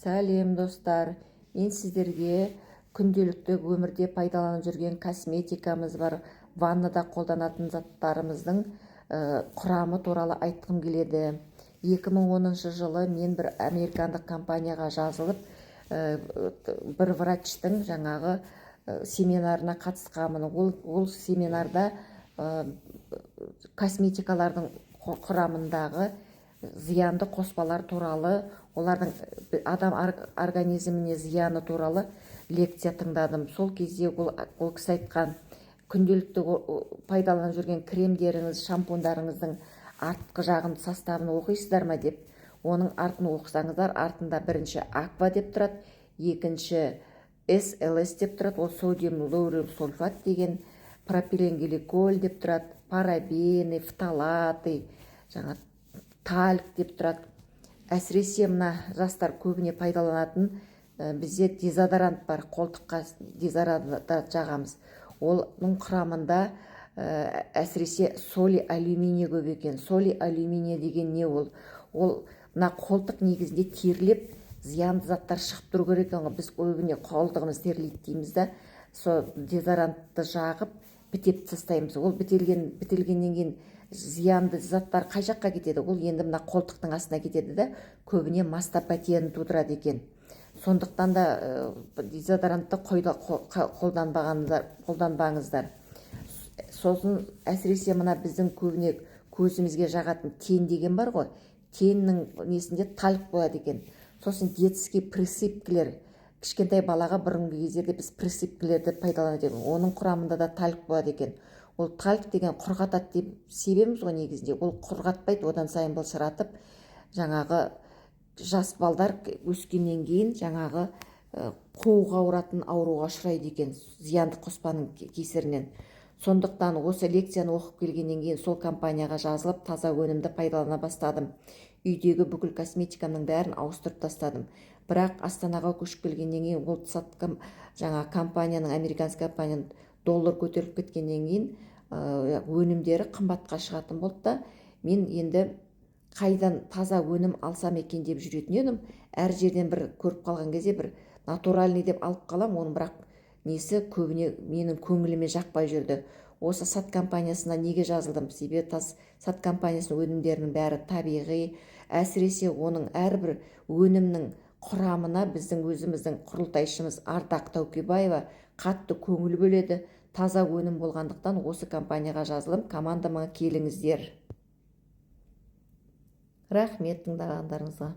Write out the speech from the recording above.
Сәлем достар, мен сіздерге күнделікті өмірде пайдаланып жүрген косметикамыз бар, ваннада қолданатын заттарымыздың құрамы туралы айтқым келеді. 2010 жылы мен бір американдық компанияға жазылып, бір врачтың жаңағы семинарына қатысқанмын. Ол семинарда косметикалардың құрамындағы зиянды қоспалар туралы, олардың адам организміне зияны туралы лекция тыңдадым. Сол кезде ол кісі айтқан, күнделікті пайдаланып жүрген кремдеріңіз, шампундарыңыздың артқы жағын составын оқисыздар ма деп. Оның артын оқысаңыздар, артында бірінші аква деп тұрады, екінші SLS деп тұрады, ол содиум лаурил сульфат деген, пропиленгликоль деп тұрады, парабены, фталаты, жаңа тальк деп тұрады. Әсіресе мына жастар көбіне пайдаланатын бізде дезодорант бар, қолтыққа дезодорант жағамыз. Оның құрамында әсіресе соли алюминий көп екен. Соли алюминий деген не ол? Ол мына қолтық негізінде терілеп зиянды заттар шығып тұру керек екен ғой. Біз көбіне қолтығымыз терлейді дейміз да, сол дезодорантты жағып бітеп тастаймыз. Ол бітелгеннен кейін зиянды заттар қай жаққа кетеді? Ол енді мына қолтықтың астына кетеді да, көбіне мастопатияны тудырады екен. Сондықтан да дезодорантты қолданбаңыздар. Сосын әсіресе мына біздің көбіне көзімізге жағатын тен деген бар ғой, теннің несінде тальк болады екен. Сосын детский присыпкілер, кішкентай балаға бұрынғы кездерде біз присыпкілерді пайдаланады екен. Оның құрамында да тальк болады екен. Ол тальк деген құрғатады деп себеміз ғой негізінде. Ол құрғатпайды, одан сайын былшыратып, жаңағы жас балдар өскеннен кейін жаңағы қуға ауыратын ауруға ұшырайды екен, зиянды қоспаның кесірінен. Сондықтан осы лекцияны оқып келгеннен кейін сол компанияға жазылып, таза өнімді пайдалана бастадым. Үйдегі бүкіл косметикамның бәрін ауыстырып тастадым. Бірақ Астанаға көшіп келгеннен кейін ол жаңа компанияның, американский компанияның доллар көтеріліп кеткеннен кейін өнімдері қымбатқа шығатын болды да, мен енді қайдан таза өнім алсам екен деп жүретін едім. Әр жерден бір көріп қалған кезде бір натуральный деп алып қалам, оның бірақ несі көбіне менің көңіліме жақпай жүрді. Осы сат компаниясына неге жазылдым? Себебі сат компаниясының өнімдерінің бәрі табиғи, әсіресе оның әрбір өнімнің құрамына біздің өзіміздің құрылтайшымыз Ардақ Таукебаева қатты көңіл бөледі. Таза өнім болғандықтан осы компанияға жазылым, командама келіңіздер. Рахмет тыңдағандарыңызға.